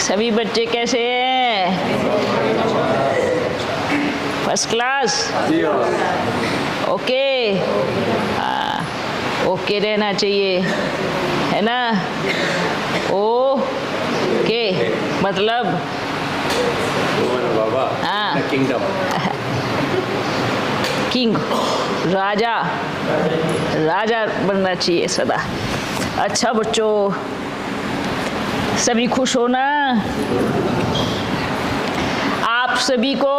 सभी बच्चे कैसे हैं? First class? ओके। ओके रहना चाहिए, है ना? ओके मतलब हाँ, किंगडम, किंग, राजा, राजा बनना चाहिए सदा। अच्छा बच्चों, सभी खुश हो ना? आप सभी को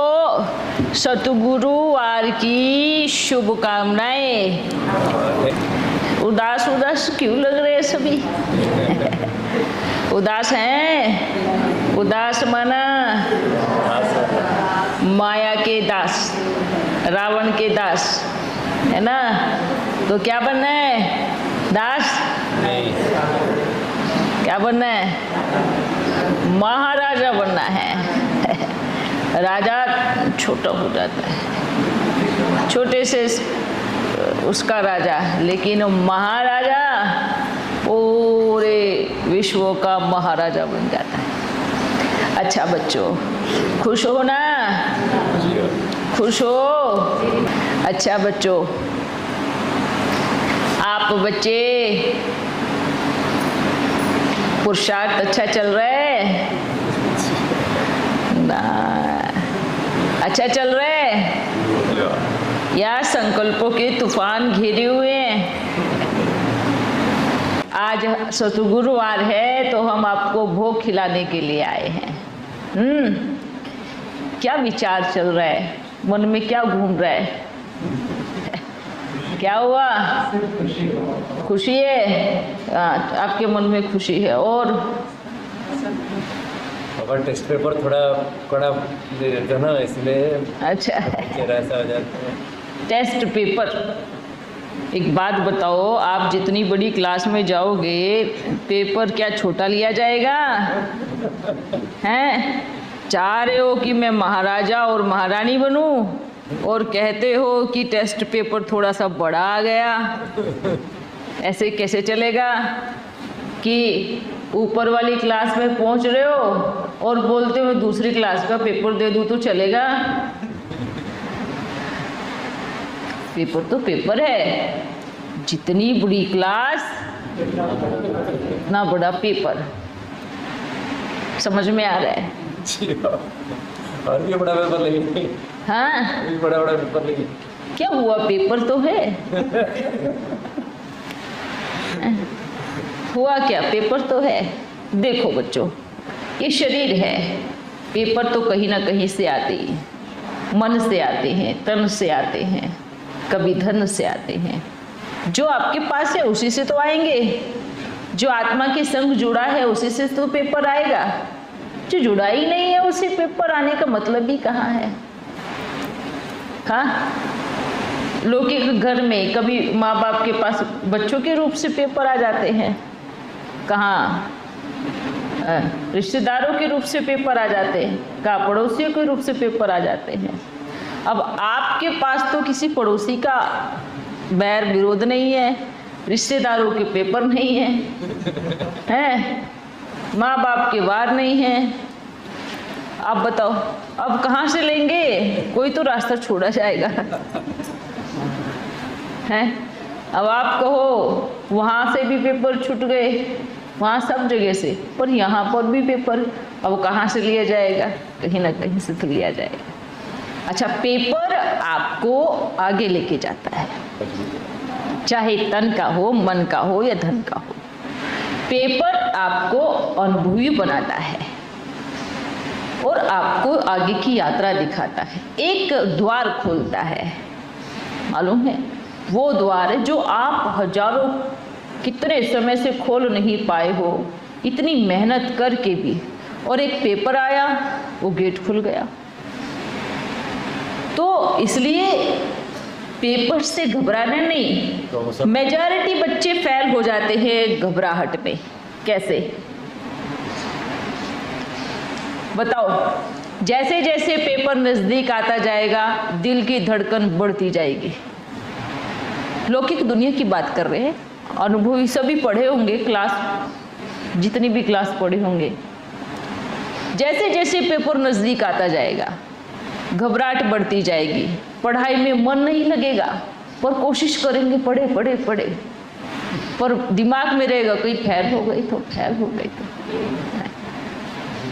सतगुरुवार की शुभकामनाएं। उदास उदास क्यों लग रहे हैं सभी? उदास हैं? उदास माना माया के दास, रावण के दास, है ना? तो क्या बनना है? दास? क्या बनना है? महाराजा बनना है। राजा छोटा हो जाता है, छोटे से उसका राजा, लेकिन महाराजा पूरे विश्व का महाराजा बन जाता है। अच्छा बच्चों, खुश हो ना? खुश हो? अच्छा बच्चों, आप बच्चे पुरुषार्थ अच्छा चल रहा है ना? अच्छा चल रहा है या संकल्पों के तूफान घिरे हुए हैं? आज सतगुरुवार है तो हम आपको भोग खिलाने के लिए आए हैं। क्या विचार चल रहा है? मन में क्या घूम रहा है? क्या हुआ? खुशी है? आपके मन में खुशी है। और अगर टेस्ट पेपर थोड़ा कड़ा दे देते ना, इसलिए अच्छा ऐसा हो जाता है। टेस्ट पेपर, एक बात बताओ, आप जितनी बड़ी क्लास में जाओगे पेपर क्या छोटा लिया जाएगा? हैं? चाह रहे हो कि मैं महाराजा और महारानी बनूं और कहते हो कि टेस्ट पेपर थोड़ा सा बड़ा आ गया। ऐसे कैसे चलेगा कि ऊपर वाली क्लास में पहुंच रहे हो और बोलते हो दूसरी क्लास का पेपर दे दूं तो चलेगा? पेपर तो पेपर है, जितनी बड़ी क्लास उतना बड़ा पेपर। समझ में आ रहा है? और भी बड़ा पेपर लेंगे। हाँ, भी बड़ा बड़ा पेपर लेंगे। क्या हुआ? पेपर तो है। हुआ क्या? पेपर तो है। देखो बच्चों, ये शरीर है, पेपर तो कहीं ना कहीं से आते हैं, मन से आते हैं, तन से आते हैं, कभी धन से आते हैं। जो आपके पास है उसी से तो आएंगे। जो आत्मा के संग जुड़ा है उसी से तो पेपर आएगा। जो जुड़ा ही नहीं है उसे पेपर आने का मतलब ही कहाँ है? हाँ, लौकिक घर में कभी माँ बाप के पास बच्चों के रूप से पेपर आ जाते हैं, कहाँ रिश्तेदारों के रूप से पेपर आ जाते हैं, कहाँ पड़ोसियों के रूप से पेपर आ जाते हैं। अब आपके पास तो किसी पड़ोसी का बैर विरोध नहीं है, रिश्तेदारों के पेपर नहीं है, हैं? माँ बाप के वार नहीं है। आप बताओ अब कहाँ से लेंगे? कोई तो रास्ता छोड़ा जाएगा, हैं? अब आप कहो वहाँ से भी पेपर छूट गए, वहाँ सब जगह से, पर यहाँ पर भी पेपर, अब कहाँ से लिया जाएगा? कहीं ना कहीं से तो लिया जाएगा। अच्छा, पेपर आपको आगे लेके जाता है, चाहे तन का हो, मन का हो या धन का हो। पेपर आपको अनुभवी बनाता है और आपको आगे की यात्रा दिखाता है, एक द्वार खोलता है। मालूम है? वो द्वार है जो आप हजारों कितने समय से खोल नहीं पाए हो, इतनी मेहनत करके भी, और एक पेपर आया, वो गेट खुल गया। तो इसलिए पेपर से घबराना नहीं। मेजॉरिटी बच्चे फेल हो जाते हैं घबराहट में। कैसे बताओ? जैसे जैसे पेपर नजदीक आता जाएगा दिल की धड़कन बढ़ती जाएगी। लौकिक दुनिया की बात कर रहे हैं, अनुभवी सभी पढ़े होंगे, क्लास जितनी भी क्लास पढ़े होंगे, जैसे जैसे पेपर नज़दीक आता जाएगा घबराहट बढ़ती जाएगी, पढ़ाई में मन नहीं लगेगा, पर कोशिश करेंगे पढ़े पढ़े पढ़े, पर दिमाग में रहेगा कहीं फेल हो गई तो फेल हो गई तो।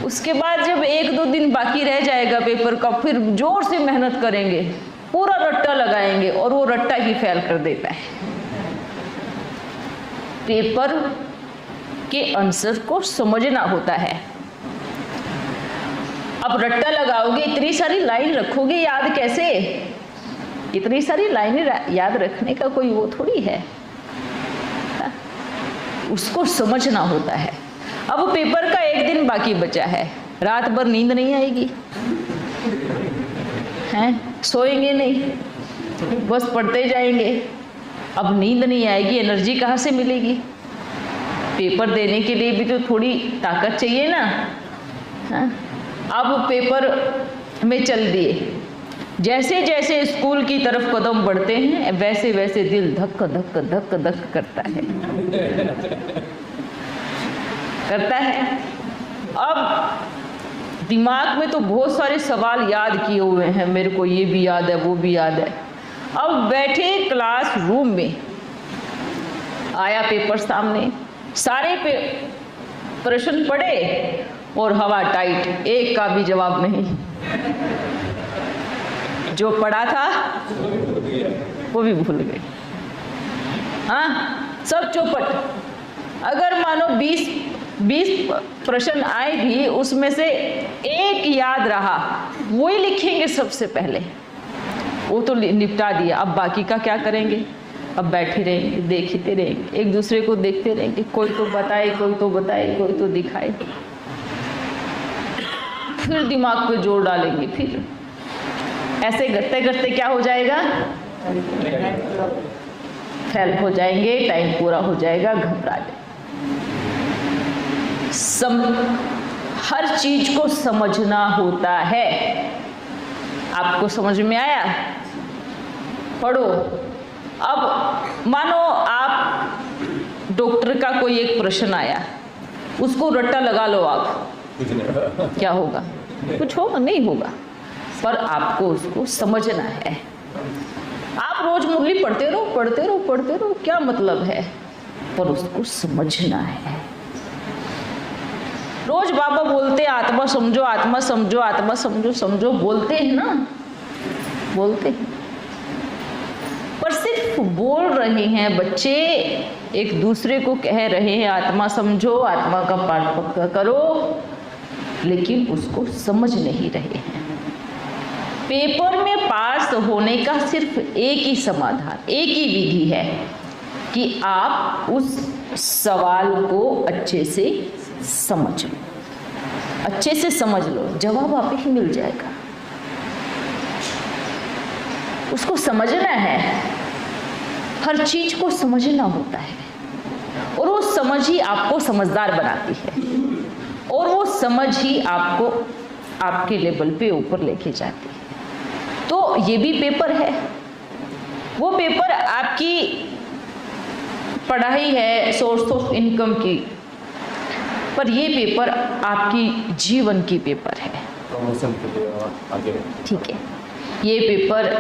उसके बाद जब 1-2 दिन बाकी रह जाएगा पेपर का, फिर जोर से मेहनत करेंगे, पूरा रट्टा लगाएंगे और वो रट्टा ही फेल कर देता है। पेपर के आंसर को समझना होता है। अब रट्टा लगाओगे, इतनी सारी लाइन रखोगे, याद कैसे? इतनी सारी लाइनें याद रखने का कोई वो थोड़ी है, उसको समझना होता है। अब पेपर का 1 दिन बाकी बचा है, रात भर नींद नहीं आएगी, हैं सोएंगे नहीं, बस पढ़ते जाएंगे। अब नींद नहीं आएगी, एनर्जी कहाँ से मिलेगी? पेपर देने के लिए भी तो थोड़ी ताकत चाहिए ना। हाँ? अब पेपर में चल दिए, जैसे जैसे स्कूल की तरफ कदम बढ़ते हैं वैसे वैसे दिल धक धक धक धक करता है करता है। अब दिमाग में तो बहुत सारे सवाल याद किए हुए हैं, मेरे को ये भी याद है वो भी याद है। अब बैठे क्लास रूम में, आया पेपर सामने, सारे प्रश्न पढ़े और हवा टाइट, एक का भी जवाब नहीं। जो पढ़ा था वो भी भूल गए। हाँ, सब चौपट। अगर मानो 20 प्रश्न आए भी, उसमें से एक याद रहा, वही लिखेंगे सबसे पहले, वो तो निपटा दिया। अब बाकी का क्या करेंगे? अब बैठे रहेंगे, देखते रहेंगे, एक दूसरे को देखते रहेंगे, कोई तो बताए, कोई तो बताए, कोई तो दिखाए, फिर दिमाग पे जोर डालेंगे। फिर ऐसे करते करते क्या हो जाएगा? फेल हो जाएंगे, टाइम पूरा हो जाएगा, घबरा जाए। हर चीज को समझना होता है। आपको समझ में आया? पढ़ो। अब मानो आप डॉक्टर का कोई एक प्रश्न आया, उसको रट्टा लगा लो आप, क्या होगा? कुछ होगा नहीं होगा, पर आपको उसको समझना है। आप रोज मुरली पढ़ते रहो पढ़ते रहो पढ़ते रहो, क्या मतलब है? पर उसको समझना है। रोज बाबा बोलते आत्मा समझो आत्मा समझो आत्मा समझो समझो, बोलते हैं ना, बोलते हैं, पर सिर्फ बोल रहे हैं बच्चे, एक दूसरे को कह रहे हैं आत्मा समझो, आत्मा का पाठ पक्का करो, लेकिन उसको समझ नहीं रहे हैं। पेपर में पास होने का सिर्फ एक ही समाधान, एक ही विधि है कि आप उस सवाल को अच्छे से समझ लो, अच्छे से समझ लो, जवाब आप ही मिल जाएगा। उसको समझना है, हर चीज को समझना होता है, और वो समझ ही आपको समझदार बनाती है, और वो समझ ही आपको आपके लेवल पे ऊपर लेके जाती है। तो ये भी पेपर है। वो पेपर आपकी पढ़ाई है, सोर्स ऑफ इनकम की, पर ये पेपर आपकी जीवन की पेपर है। प्रमोशन के लिए आगे, ठीक है, ये पेपर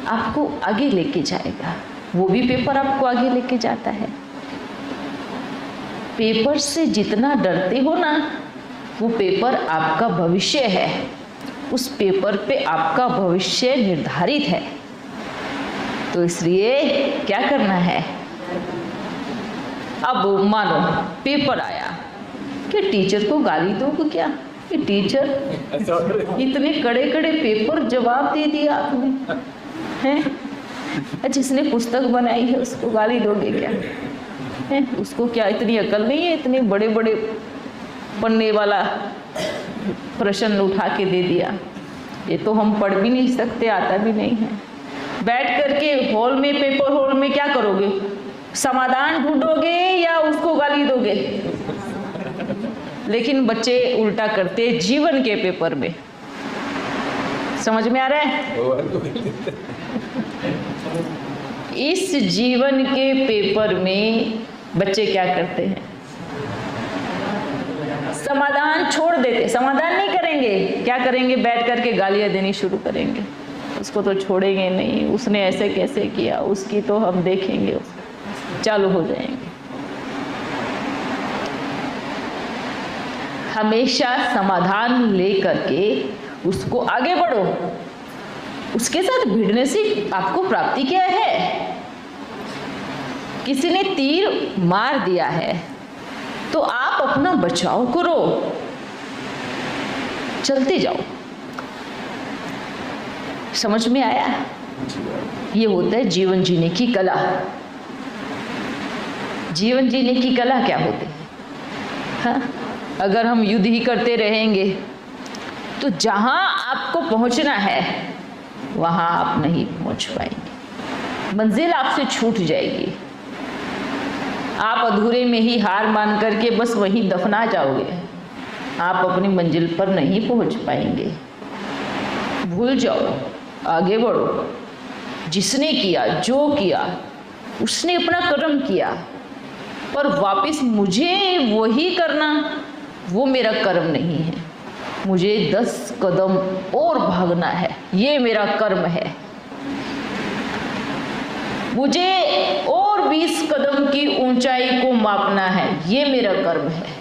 आपको आगे लेके जाएगा, वो भी पेपर आपको आगे लेके जाता है। पेपर से जितना डरते हो ना, वो पेपर आपका भविष्य है, उस पेपर पे आपका भविष्य निर्धारित है। तो इसलिए क्या करना है? अब मानो पेपर आया कि टीचर को गाली दो क्या? कि टीचर इतने कड़े कड़े पेपर जवाब दे दिया आपने, हैं? जिसने पुस्तक बनाई है उसको गाली दोगे क्या? हैं? उसको क्या इतनी अकल नहीं है? इतने बड़े बड़े पन्ने वाला प्रश्न उठा के दे दिया, ये तो हम पढ़ भी नहीं सकते, आता भी नहीं है। बैठ करके हॉल में, पेपर हॉल में क्या करोगे? समाधान ढूंढोगे या उसको गाली दोगे? लेकिन बच्चे उल्टा करते जीवन के पेपर में। समझ में आ रहा है? इस जीवन के पेपर में बच्चे क्या करते हैं? समाधान छोड़ देते, समाधान नहीं करेंगे, क्या करेंगे, बैठ करके गालियां देनी शुरू करेंगे। उसको तो छोड़ेंगे नहीं, उसने ऐसे कैसे किया, उसकी तो हम देखेंगे, चालू हो जाएंगे। हमेशा समाधान लेकर के उसको आगे बढ़ो। उसके साथ भिड़ने से आपको प्राप्ति क्या है? किसी ने तीर मार दिया है तो आप अपना बचाव करो, चलते जाओ। समझ में आया? ये होता है जीवन जीने की कला। जीवन जीने की कला क्या होती है? हाँ? अगर हम युद्ध ही करते रहेंगे तो जहां आपको पहुंचना है वहां आप नहीं पहुंच पाएंगे, मंजिल आपसे छूट जाएगी। आप अधूरे में ही हार मान करके बस वहीं दफना जाओगे, आप अपनी मंजिल पर नहीं पहुंच पाएंगे। भूल जाओ, आगे बढ़ो। जिसने किया, जो किया, उसने अपना कर्म किया, पर वापस मुझे वही करना, वो मेरा कर्म नहीं है। मुझे 10 कदम और भागना है, ये मेरा कर्म है। मुझे और 20 कदम की ऊंचाई को मापना है, ये मेरा कर्म है।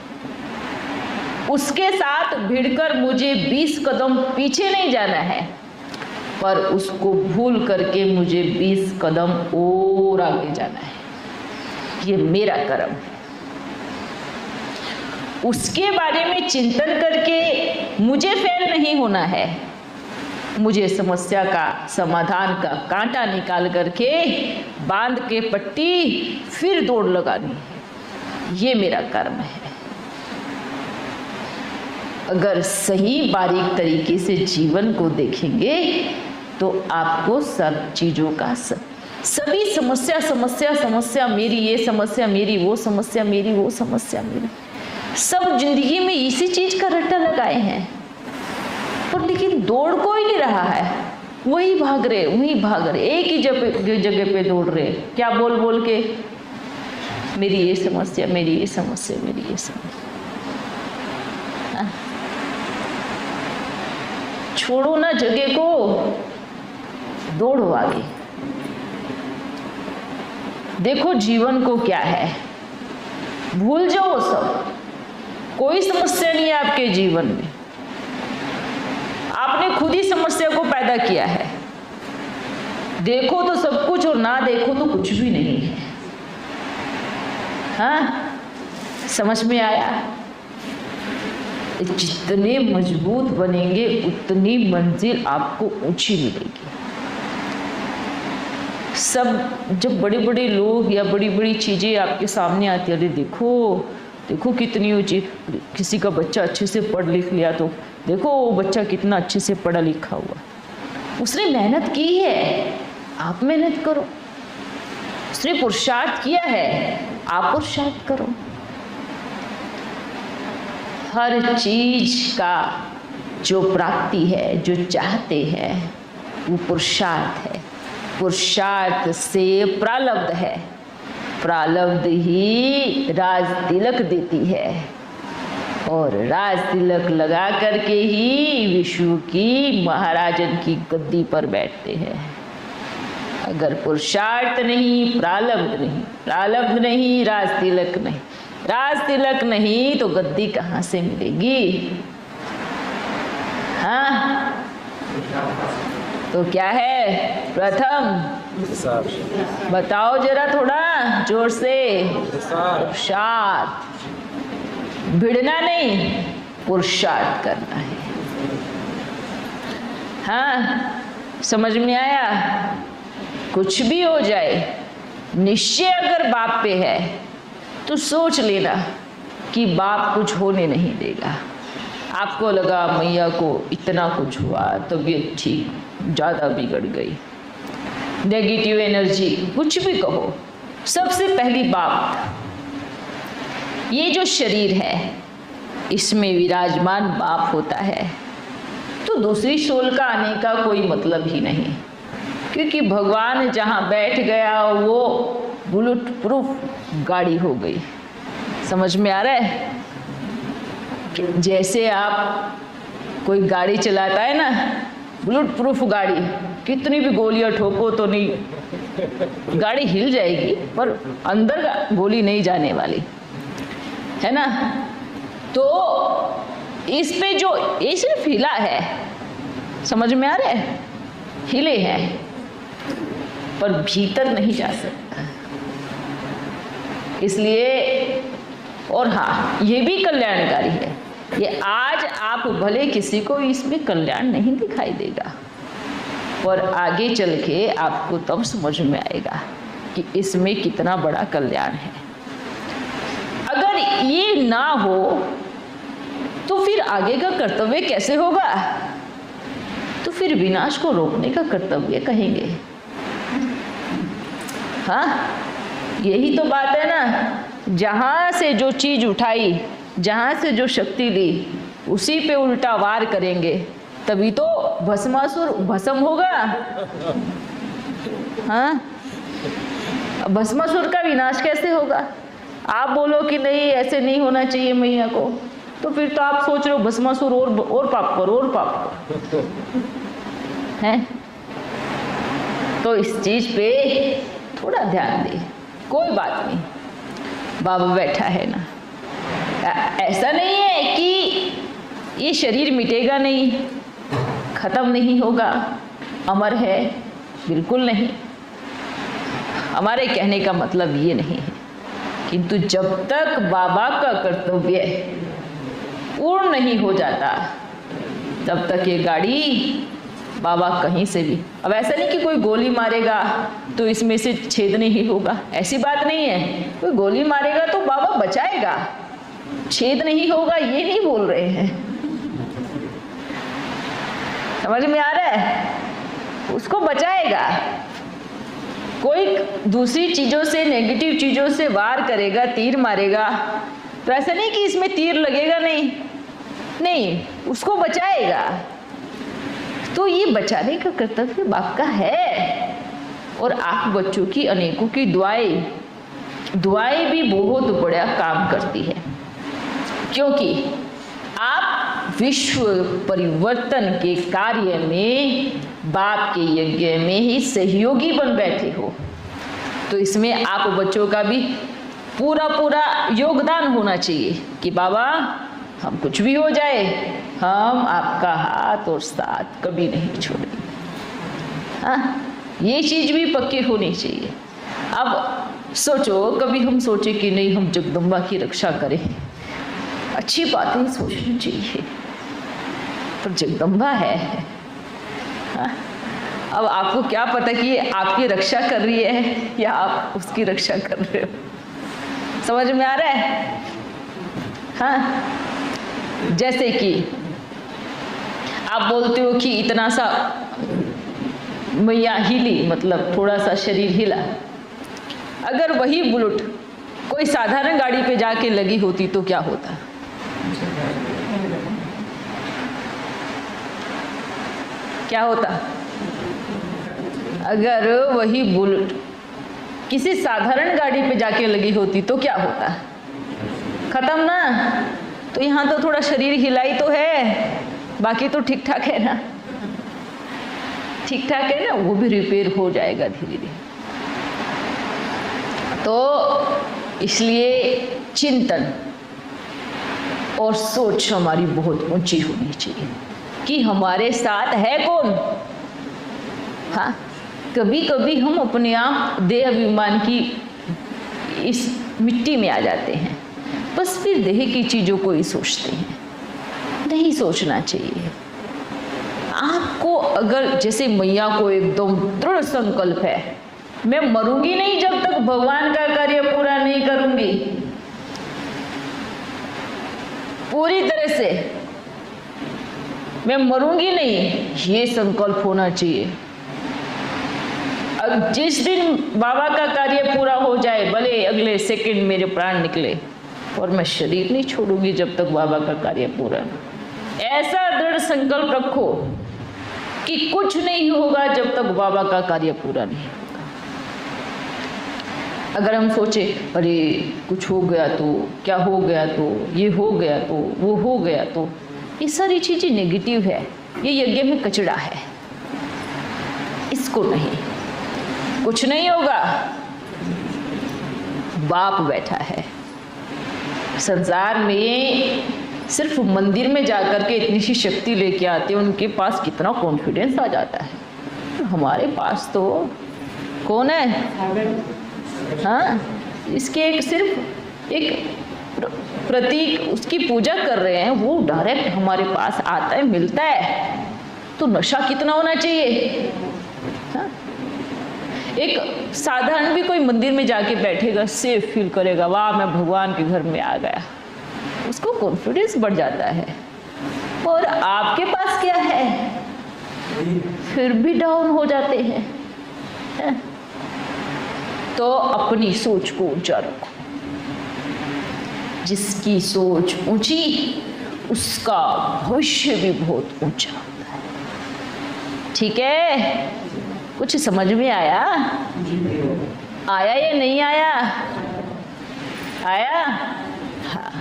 उसके साथ भिड़कर मुझे 20 कदम पीछे नहीं जाना है, पर उसको भूल करके मुझे 20 कदम और आगे जाना है, ये मेरा कर्म है। उसके बारे में चिंतन करके मुझे फेल नहीं होना है, मुझे समस्या का समाधान का कांटा निकाल करके बांध के पट्टी फिर दौड़ लगानी है, ये मेरा कर्म है। अगर सही बारीक तरीके से जीवन को देखेंगे तो आपको सब चीजों का सभी समस्या समस्या समस्या मेरी, ये समस्या मेरी, वो समस्या मेरी, वो समस्या मेरी, सब जिंदगी में इसी चीज का रट्टा लगाए हैं, और लेकिन दौड़ कोई नहीं रहा है, वही भाग रहे, एक ही जगह पे दौड़ रहे। क्या बोल बोल के, मेरी ये समस्या, मेरी ये समस्या, मेरी ये समस्या। छोड़ो ना जगह को, दौड़ो आगे। देखो जीवन को क्या है, भूल जाओ सब, कोई समस्या नहीं है आपके जीवन में। आपने खुद ही समस्या को पैदा किया है। देखो तो सब कुछ और ना देखो तो कुछ भी नहीं है। हाँ, समझ में आया? जितने मजबूत बनेंगे उतनी मंजिल आपको ऊंची मिलेगी। सब जब बड़े बड़े लोग या बड़ी बड़ी चीजें आपके सामने आती है, अरे देखो कितनी ऊंची, किसी का बच्चा अच्छे से पढ़ लिख लिया तो देखो वो बच्चा कितना अच्छे से पढ़ा लिखा हुआ, उसने मेहनत की है, आप मेहनत करो। उसने पुरुषार्थ किया है, आप पुरुषार्थ करो। हर चीज का जो प्राप्ति है, जो चाहते हैं, वो पुरुषार्थ है। पुरुषार्थ से प्रारब्ध है, प्रारब्ध ही राज तिलक देती है, और राज तिलक लगा करके ही विश्व की महाराजन की गद्दी पर बैठते हैं। अगर पुरुषार्थ नहीं, प्रारब्ध नहीं, राज तिलक नहीं, राज तिलक नहीं तो गद्दी कहाँ से मिलेगी? हाँ, तो क्या है? प्रथम बताओ जरा थोड़ा जोर से। पुरुषार्थ, भिड़ना नहीं, पुरुषार्थ करना है। हाँ, समझ में आया? कुछ भी हो जाए, निश्चय अगर बाप पे है तो सोच लेना कि बाप कुछ होने नहीं देगा। आपको लगा मैया को इतना कुछ हुआ, तबीयत ठीक ज़्यादा बिगड़ गई, नेगेटिव एनर्जी, कुछ भी कहो, सबसे पहली बात ये जो शरीर है इसमें विराजमान बाप होता है, तो दूसरी सोल का आने का कोई मतलब ही नहीं, क्योंकि भगवान जहाँ बैठ गया वो बुलेट प्रूफ गाड़ी हो गई। समझ में आ रहा है? जैसे आप कोई गाड़ी चलाता है ना, बुलेट प्रूफ गाड़ी, कितनी भी गोलियां ठोको तो नहीं, गाड़ी हिल जाएगी पर अंदर गोली नहीं जाने वाली है ना। तो इस पे जो ये सिर्फ हिला है, समझ में आ रहा है, हिले हैं पर भीतर नहीं जा सकता। इसलिए और हाँ, ये भी कल्याणकारी है। ये आज आप भले किसी को इसमें कल्याण नहीं दिखाई देगा, पर आगे चल के आपको तब समझ में आएगा कि इसमें कितना बड़ा कल्याण है। अगर ये ना हो तो फिर आगे का कर्तव्य कैसे होगा? तो फिर विनाश को रोकने का कर्तव्य कहेंगे। हाँ, यही तो बात है ना। जहां से जो चीज उठाई, जहां से जो शक्ति ली, उसी पे उल्टा वार करेंगे, तभी तो भस्मासुर भस्म होगा। हाँ, भस्मासुर का विनाश कैसे होगा? आप बोलो कि नहीं ऐसे नहीं होना चाहिए मैया को, तो फिर तो आप सोच रहे हो भस्मासुर और पाप करो और पाप करो हैं। तो इस चीज पे थोड़ा ध्यान दे। कोई बात नहीं, बाबा बैठा है ना। ऐसा नहीं है कि ये शरीर मिटेगा नहीं, खत्म नहीं होगा, अमर है, बिल्कुल नहीं। हमारे कहने का मतलब ये नहीं है, किंतु जब तक बाबा का कर्तव्य पूर्ण नहीं हो जाता, तब तक ये गाड़ी बाबा कहीं से भी, अब ऐसा नहीं कि कोई गोली मारेगा तो इसमें से छेद नहीं होगा, ऐसी बात नहीं है। कोई गोली मारेगा तो बाबा बचाएगा, छेद नहीं होगा ये नहीं बोल रहे हैं। समझ में आ रहा है? उसको बचाएगा। कोई दूसरी चीजों से, नेगेटिव चीजों से वार करेगा, तीर मारेगा, तो ऐसा नहीं कि इसमें तीर लगेगा नहीं, उसको बचाएगा। तो ये बचाने का कर्तव्य बाप का है। और आप बच्चों की अनेकों की दुआएं भी बहुत बड़ा काम करती है, क्योंकि आप विश्व परिवर्तन के कार्य में बाप के यज्ञ में ही सहयोगी बन बैठे हो। तो इसमें आप बच्चों का भी पूरा योगदान होना चाहिए कि बाबा हम कुछ भी हो जाए, हम आपका हाथ और साथ कभी नहीं छोड़ेंगे। हाँ, ये चीज भी पक्की होनी चाहिए। अब सोचो, कभी हम सोचे कि नहीं हम जगदम्बा की रक्षा करें, अच्छी बातें सोचनी चाहिए, पर जगदम्बा है। हाँ? अब आपको क्या पता कि ये आपकी रक्षा कर रही है या आप उसकी रक्षा कर रहे हो? समझ में आ रहा है? हाँ, जैसे कि आप बोलते हो कि इतना सा मैया हिली, मतलब थोड़ा सा शरीर हिला। अगर वही बुलेट कोई साधारण गाड़ी पे जाके लगी होती तो क्या होता? क्या होता? अगर वही बुलेट किसी साधारण गाड़ी पे जाके लगी होती तो क्या होता? खत्म ना। तो यहाँ तो थोड़ा शरीर हिलाई तो है, बाकी तो ठीक ठाक है ना, ठीक ठाक है ना, वो भी रिपेयर हो जाएगा धीरे धीरे। तो इसलिए चिंतन और सोच हमारी बहुत ऊंची होनी चाहिए कि हमारे साथ है कौन। हाँ, कभी कभी हम अपने आप देह अभिमान की इस मिट्टी में आ जाते हैं, बस फिर देह की चीजों को ही सोचते हैं। नहीं सोचना चाहिए। आपको अगर जैसे मैया को एकदम दृढ़ संकल्प है, मैं मरूंगी नहीं जब तक भगवान का कार्य पूरा नहीं करूंगी, पूरी तरह से मैं मरूंगी नहीं, ये संकल्प होना चाहिए। अब जिस दिन बाबा का कार्य पूरा हो जाए, भले अगले सेकंड मेरे प्राण निकले, और मैं शरीर नहीं छोड़ूंगी जब तक बाबा का कार्य पूरा। ऐसा दृढ़ संकल्प रखो कि कुछ नहीं होगा जब तक बाबा का कार्य पूरा नहीं होगा। अगर हम सोचे अरे कुछ हो गया तो, क्या हो गया तो, ये हो गया तो, वो हो गया तो, ये सारी चीज़ें नेगेटिव है, ये यज्ञ में कचरा है, इसको नहीं, कुछ नहीं होगा। बाप बैठा है संसार में, सिर्फ मंदिर में जाकर के इतनी सी शक्ति लेके आते हैं, उनके पास कितना कॉन्फिडेंस आ जाता है। हमारे पास तो कौन है? हाँ, इसके एक सिर्फ एक प्रतीक, उसकी पूजा कर रहे हैं, वो डायरेक्ट हमारे पास आता है, मिलता है। तो नशा कितना होना चाहिए? हाँ? एक साधारण भी कोई मंदिर में जाके बैठेगा, सेफ फील करेगा, वाह मैं भगवान के घर में आ गया, उसको कॉन्फिडेंस बढ़ जाता है। और आपके पास क्या है? फिर भी डाउन हो जाते हैं। तो अपनी सोच को ऊंचा रखो। जिसकी सोच ऊंची, उसका भविष्य भी बहुत ऊंचा होता है। ठीक है? कुछ समझ में आया? आया या नहीं आया? आया? हाँ।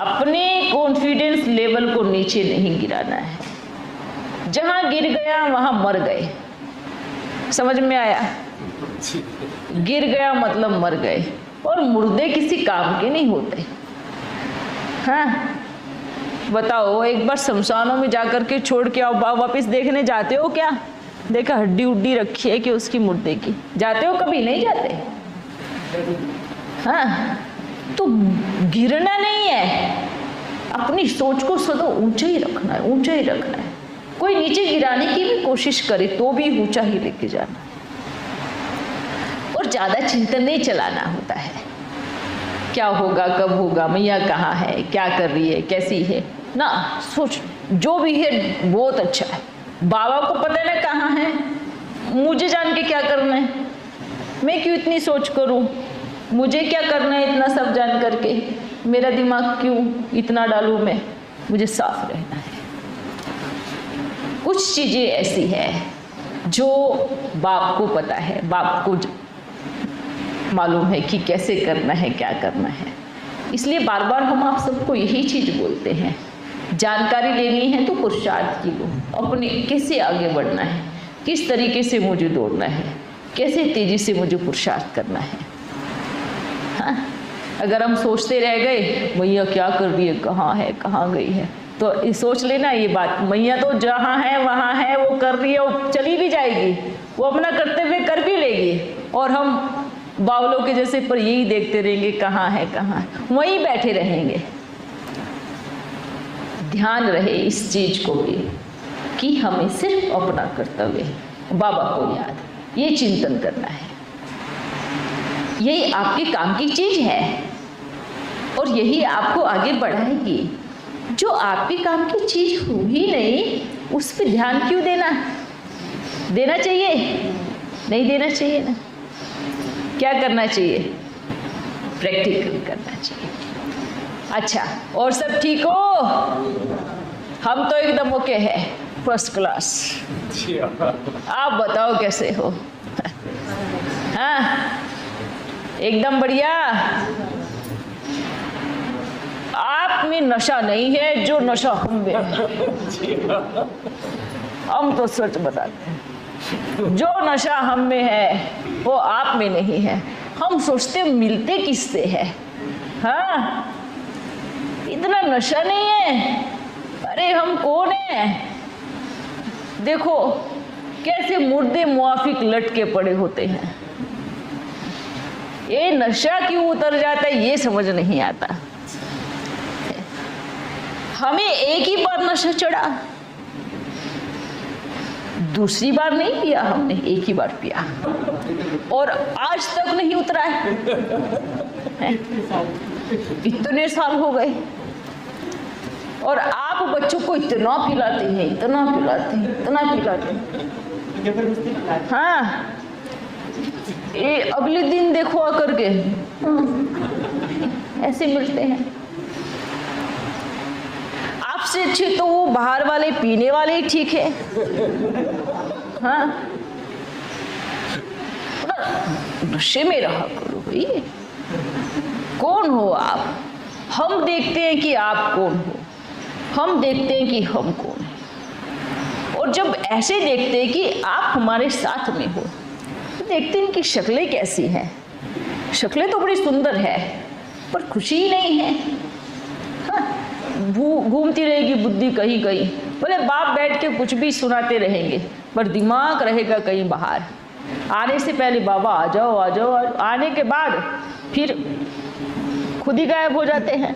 अपने कॉन्फिडेंस लेवल को नीचे नहीं गिराना है। जहां गिर गया वहां मर गए। समझ में आया? गिर गया मतलब मर गए, और मुर्दे किसी काम के नहीं होते। हाँ, बताओ, एक बार शमशानों में जाकर के छोड़ के आओ, वापिस देखने जाते हो क्या? देखा हड्डी उड्डी रखी है कि उसकी मुर्दे की, जाते हो? कभी नहीं जाते। हाँ, तो गिरना नहीं है, अपनी सोच को सदा ऊंचा ही रखना है, ऊंचा ही रखना है। कोई नीचे गिराने की भी कोशिश करे तो भी ऊंचा ही लेके जाना है, और ज्यादा चिंतन नहीं चलाना होता है। क्या होगा, कब होगा, मैया कहाँ है, क्या कर रही है, कैसी है ना, सोच जो भी है बहुत अच्छा है। बाबा को पता है ना कहाँ है, मुझे जान के क्या करना है? मैं क्यों इतनी सोच करूं? मुझे क्या करना है इतना सब जान करके? मेरा दिमाग क्यों इतना डालूं मैं? मुझे साफ रहना है। कुछ चीजें ऐसी है जो बाप को पता है, बाप को मालूम है कि कैसे करना है, क्या करना है। इसलिए बार बार हम आप सबको यही चीज बोलते हैं, जानकारी लेनी है तो पुरुषार्थ की लो, अपने कैसे आगे बढ़ना है, किस तरीके से मुझे दौड़ना है, कैसे तेजी से मुझे पुरुषार्थ करना है। हाँ? अगर हम सोचते रह गए मैया क्या कर रही है, कहाँ गई है, तो सोच लेना ये बात, मैया तो जहाँ है वहाँ है, वो कर रही है, वो चली भी जाएगी, वो अपना कर्तव्य कर भी लेगी, और हम बावलों के जैसे पर यही देखते रहेंगे कहाँ है, वहीं बैठे रहेंगे। ध्यान रहे इस चीज को भी कि हमें सिर्फ अपना कर्तव्य, बाबा को याद, ये चिंतन करना है। यही आपके काम की चीज है और यही आपको आगे बढ़ाएगी। जो आपके काम की चीज हो ही नहीं, उस पर ध्यान क्यों देना? देना चाहिए? नहीं देना चाहिए ना। क्या करना चाहिए? प्रैक्टिकल करना चाहिए। अच्छा, और सब ठीक हो? हम तो एकदम ओके है, फर्स्ट क्लास। आप बताओ कैसे हो? हाँ, एकदम बढ़िया। आप में नशा नहीं है जो नशा हम में है। हम तो सच बताते हैं, जो नशा हम में है वो आप में नहीं है। हम सोचते मिलते किससे है। हाँ, इतना नशा नहीं है। अरे हम कौन है? देखो कैसे मुर्दे मुआफिक लटके पड़े होते हैं। ये नशा क्यों उतर जाता है ये समझ नहीं आता। हमें एक ही बार नशा चढ़ा, दूसरी बार नहीं पिया, हमने एक ही बार पिया और आज तक नहीं उतरा है। इतने साल हो गए और आप बच्चों को इतना पिलाते हैं, इतना पिलाते हैं, इतना पिलाते हैं। हाँ, ये अगले दिन देखो आकर के ऐसे मिलते हैं। आपसे अच्छे तो वो बाहर वाले पीने वाले ही ठीक है। हाँ, नशे में रहा करो भाई। कौन हो आप? हम देखते हैं कि आप कौन हो, हम देखते हैं कि हम कौन हैं। और जब ऐसे देखते हैं कि आप हमारे साथ में हो, तो देखते हैं कि शक्लें कैसी हैं। शक्लें तो बड़ी सुंदर है, पर खुशी ही नहीं है। हाँ, घूमती रहेगी बुद्धि कहीं कहीं। बोले बाप बैठ के कुछ भी सुनाते रहेंगे, पर दिमाग रहेगा कहीं बाहर। आने से पहले बाबा आ जाओ आ जाओ, आने के बाद फिर खुद ही गायब हो जाते हैं।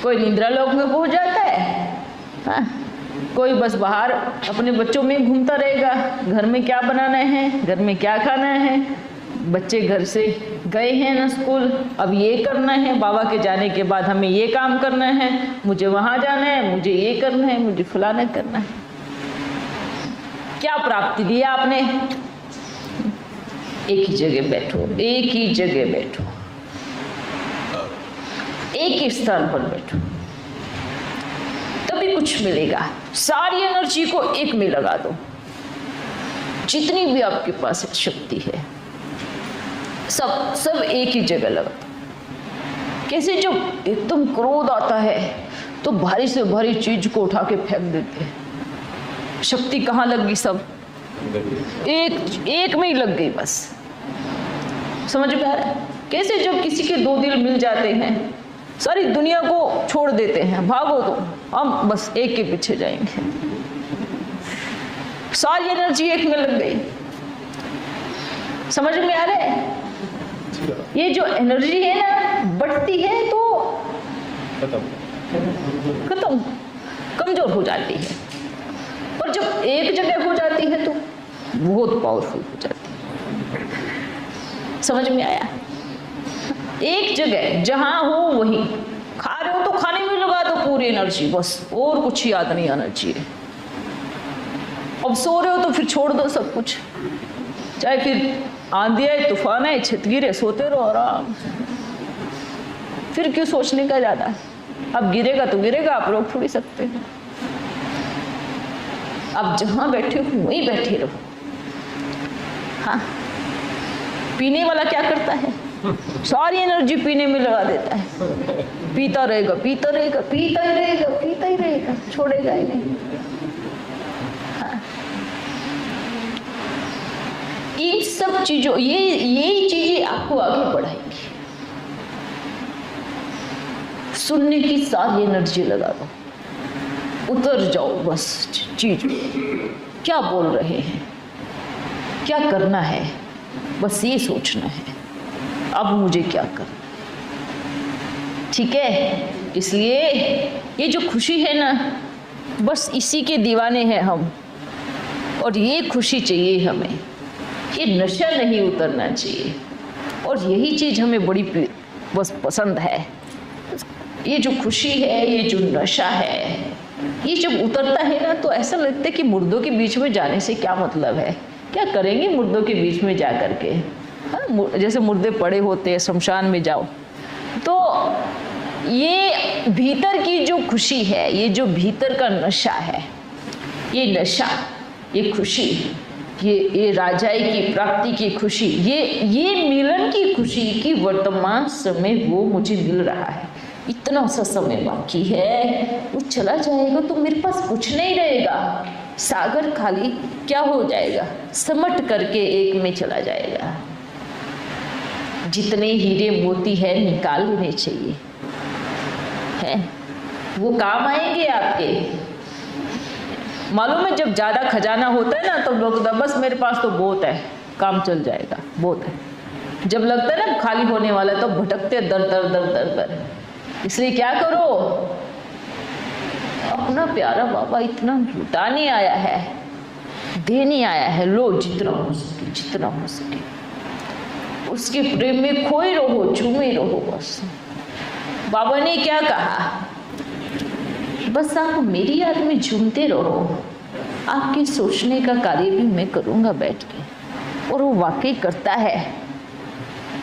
कोई निद्रा लोक में पहुंच जाता है, हाँ? कोई बस बाहर अपने बच्चों में घूमता रहेगा। घर में क्या बनाना है, घर में क्या खाना है, बच्चे घर से गए हैं ना स्कूल, अब ये करना है, बाबा के जाने के बाद हमें ये काम करना है, मुझे वहाँ जाना है, मुझे ये करना है, मुझे फलाना करना है। क्या प्राप्ति दिया आपने? एक ही जगह बैठो, एक ही जगह बैठो, एक ही स्थान पर बैठो, तभी कुछ मिलेगा। सारी एनर्जी को एक में लगा दो, जितनी भी आपके पास शक्ति है सब एक ही जगह लगा दो। कैसे जब एकदम क्रोध आता है तो भारी से भारी चीज को उठा के फेंक देते हैं। शक्ति कहाँ लग गई? सब एक में ही लग गई बस। समझ में आ रहा है? कैसे जब किसी के दो दिल मिल जाते हैं, सारी दुनिया को छोड़ देते हैं, भागो तो हम बस एक के पीछे जाएंगे। सारी एनर्जी एक में लग गई। समझ में आ रहा है? ये जो एनर्जी है ना, बढ़ती है तो खत्म, कमजोर हो जाती है, और जब एक जगह हो जाती है तो बहुत पावरफुल हो जाती है। समझ में आया? एक जगह जहां हो वहीं, खा रहे हो तो खाने में लगा दो पूरी एनर्जी, बस और कुछ याद नहीं आना चाहिए। अब सो रहे हो तो फिर छोड़ दो सब कुछ, चाहे फिर आंधी आए, तूफान आए, छत गिरे, सोते रहो आराम से। फिर क्यों सोचने का ज्यादा? अब गिरेगा तो गिरेगा, आप रोक थोड़ी सकते हैं। अब जहां बैठे हो वहीं बैठे रहो। हाँ, पीने वाला क्या करता है? सारी एनर्जी पीने में लगा देता है, पीता रहेगा पीता रहेगा पीता ही रहेगा पीता ही रहेगा, छोड़ेगा ही नहीं। हाँ। इन सब चीजों, यही चीजें आपको आगे बढ़ाएंगी। सुनने की सारी एनर्जी लगा दो, उतर जाओ बस चीज, क्या बोल रहे हैं, क्या करना है, बस ये सोचना है अब मुझे क्या करना। ठीक है? इसलिए ये जो खुशी है ना, बस इसी के दीवाने हैं हम, और ये खुशी चाहिए हमें, ये नशा नहीं उतरना चाहिए। और यही चीज हमें बड़ी बस पसंद है। ये जो खुशी है, ये जो नशा है, ये जब उतरता है ना तो ऐसा लगता है कि मुर्दों के बीच में जाने से क्या मतलब है, क्या करेंगे मुर्दों के बीच में जा करके। हाँ, जैसे मुर्दे पड़े होते हैं, शमशान में जाओ। तो ये भीतर की जो खुशी है, ये जो भीतर का नशा है, ये नशा, ये खुशी, ये राजाई की प्राप्ति की खुशी, ये मिलन की खुशी की वर्तमान समय वो मुझे मिल रहा है। इतना सा समय बाकी है, वो चला जाएगा तो मेरे पास कुछ नहीं रहेगा। सागर खाली क्या हो जाएगा, समट करके एक में चला जाएगा। जितने हीरे मोती है निकाल लेने चाहिए, है वो काम आएंगे आपके। मालूम है, जब ज्यादा खजाना होता है ना तो लोग बस मेरे पास तो बहुत है, काम चल जाएगा, बहुत है। जब लगता है ना खाली होने वाला तो भटकते दर दर दर दर दर। इसलिए क्या करो, अपना प्यारा बाबा इतना लुटाने आया है, देने आया है, लो जितना हो सके, जितना हो सके उसके प्रेम में खोए रहो, झूमे रहो बस। बाबा ने क्या कहा, बस आप मेरी याद में झूमते रहो, आपके सोचने का कार्य भी मैं करूंगा बैठ के। और वो वाकई करता है,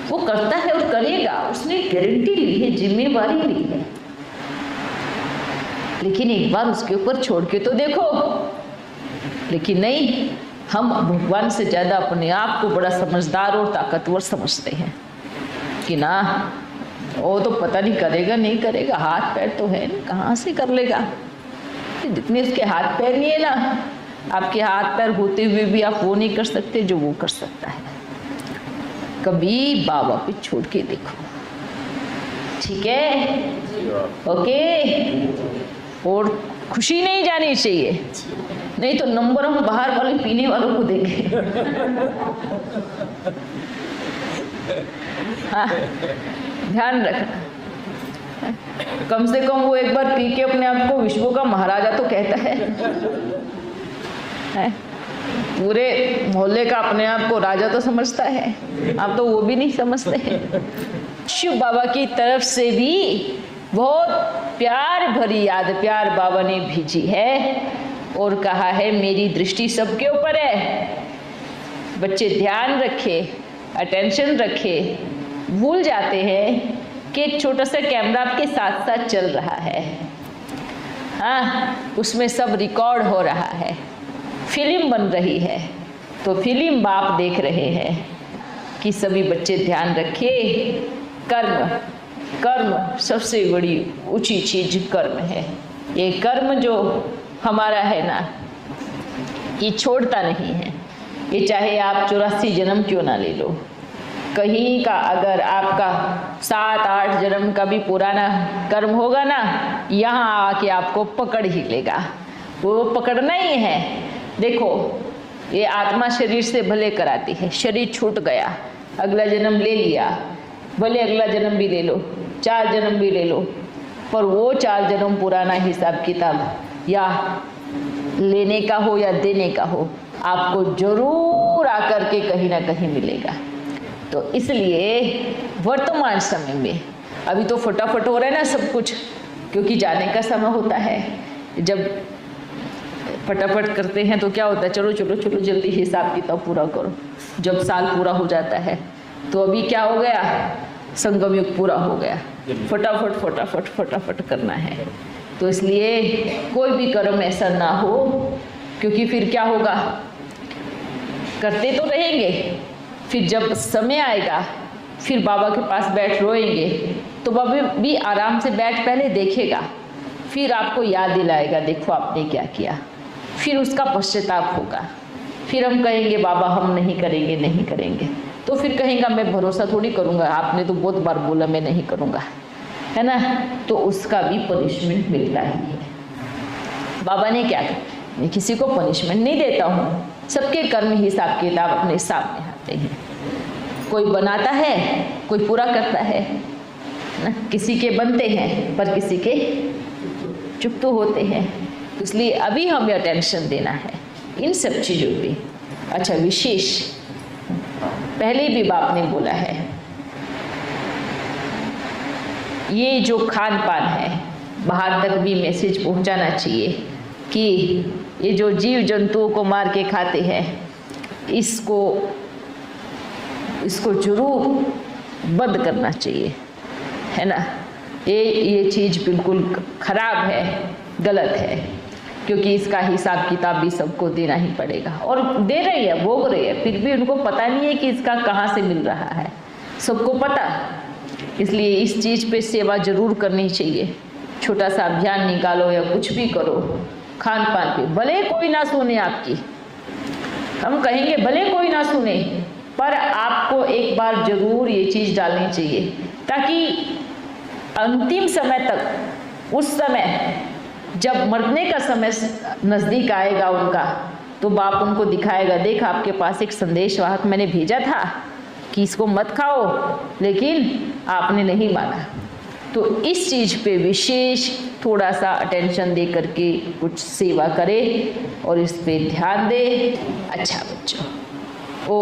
वो करता है और करेगा। उसने गारंटी ली है, जिम्मेवारी ली है। लेकिन एक बार उसके ऊपर छोड़ के तो देखो। लेकिन नहीं, हम भगवान से ज़्यादा अपने आप को बड़ा समझदार और ताकतवर समझते हैं कि ना वो तो पता नहीं करेगा नहीं करेगा, हाथ पैर तो है नहीं, कहाँ से कर लेगा। जितने उसके हाथ पैर नहीं है ना, आपके हाथ पैर होते हुए भी आप वो नहीं कर सकते जो वो कर सकता है। कभी बाबा पे छोड़ के देखो, ठीक है? ओके। और खुशी नहीं जानी चाहिए, नहीं तो नंबर हम बाहर वाले पीने वालों को देंगे। हाँ, ध्यान रखना। कम से कम वो एक बार पी के अपने आप को विश्व का महाराजा तो कहता है? पूरे मोहल्ले का अपने आप को राजा तो समझता है, आप तो वो भी नहीं समझते हैं। शिव बाबा की तरफ से भी बहुत प्यार भरी याद प्यार बाबा ने भेजी है और कहा है मेरी दृष्टि सबके ऊपर है। बच्चे ध्यान रखे, अटेंशन रखे, भूल जाते हैं कि एक छोटा सा कैमरा आपके साथ साथ चल रहा है। हाँ, उसमें सब रिकॉर्ड हो रहा है, फिल्म बन रही है। तो फिल्म बाप देख रहे हैं कि सभी बच्चे ध्यान रखिए। कर्म सबसे बड़ी ऊंची चीज कर्म है। ये कर्म जो हमारा है ना, ये छोड़ता नहीं है। ये चाहे आप 84 जन्म क्यों ना ले लो, कहीं का अगर आपका 7-8 जन्म का भी पुराना कर्म होगा ना, यहाँ आके आपको पकड़ ही लेगा। वो पकड़ना ही है। देखो, ये आत्मा शरीर से भले कराती है, शरीर छूट गया, अगला जन्म ले लिया, भले अगला जन्म भी ले लो, 4 जन्म भी ले लो, पर वो 4 जन्म पुराना हिसाब किताब या लेने का हो या देने का हो, आपको जरूर आकर के कहीं ना कहीं मिलेगा। तो इसलिए वर्तमान समय में अभी तो फटाफट हो रहा है ना सब कुछ, क्योंकि जाने का समय होता है। जब फटाफट करते हैं तो क्या होता है, चलो चलो चलो जल्दी हिसाब किताब पूरा करो। जब साल पूरा हो जाता है तो अभी क्या हो गया, संगम युग पूरा हो गया, फटाफट फटाफट फटाफट करना है। तो इसलिए कोई भी कर्म ऐसा ना हो, क्योंकि फिर क्या होगा, करते तो रहेंगे, फिर जब समय आएगा फिर बाबा के पास बैठ रोएंगे तो बाबा भी आराम से बैठ पहले देखेगा, फिर आपको याद दिलाएगा देखो आपने क्या किया, फिर उसका पश्चाताप होगा। फिर हम कहेंगे बाबा हम नहीं करेंगे नहीं करेंगे, तो फिर कहेगा मैं भरोसा थोड़ी करूँगा, आपने तो बहुत बार बोला मैं नहीं करूँगा, है ना। तो उसका भी पनिशमेंट मिलता ही है। बाबा ने क्या कहा, मैं किसी को पनिशमेंट नहीं देता हूँ, सबके कर्म हिसाब किताब अपने सामने आते हैं। कोई बनाता है, कोई पूरा करता है ना। किसी के बनते हैं पर किसी के चुप तो होते हैं। तो इसलिए अभी हमें अटेंशन देना है इन सब चीज़ों पे। अच्छा, विशेष पहले भी बाप ने बोला है, ये जो खान पान है बाहर तक भी मैसेज पहुंचाना चाहिए कि ये जो जीव जंतुओं को मार के खाते हैं, इसको जरूर बंद करना चाहिए, है ना। ये चीज़ बिल्कुल खराब है, गलत है, क्योंकि इसका हिसाब किताब भी सबको देना ही पड़ेगा। और दे रही है, भोग रही है, फिर भी उनको पता नहीं है कि इसका कहाँ से मिल रहा है, सबको पता। इसलिए इस चीज़ पे सेवा जरूर करनी चाहिए। छोटा सा अभियान निकालो या कुछ भी करो खान पान पे, भले कोई ना सुने आपकी, हम कहेंगे भले कोई ना सुने, पर आपको एक बार जरूर ये चीज़ डालनी चाहिए, ताकि अंतिम समय तक, उस समय जब मरने का समय नज़दीक आएगा उनका, तो बाप उनको दिखाएगा, देख आपके पास एक संदेशवाहक मैंने भेजा था कि इसको मत खाओ, लेकिन आपने नहीं माना। तो इस चीज़ पे विशेष थोड़ा सा अटेंशन दे करके कुछ सेवा करें और इस पे ध्यान दें। अच्छा बच्चों, ओ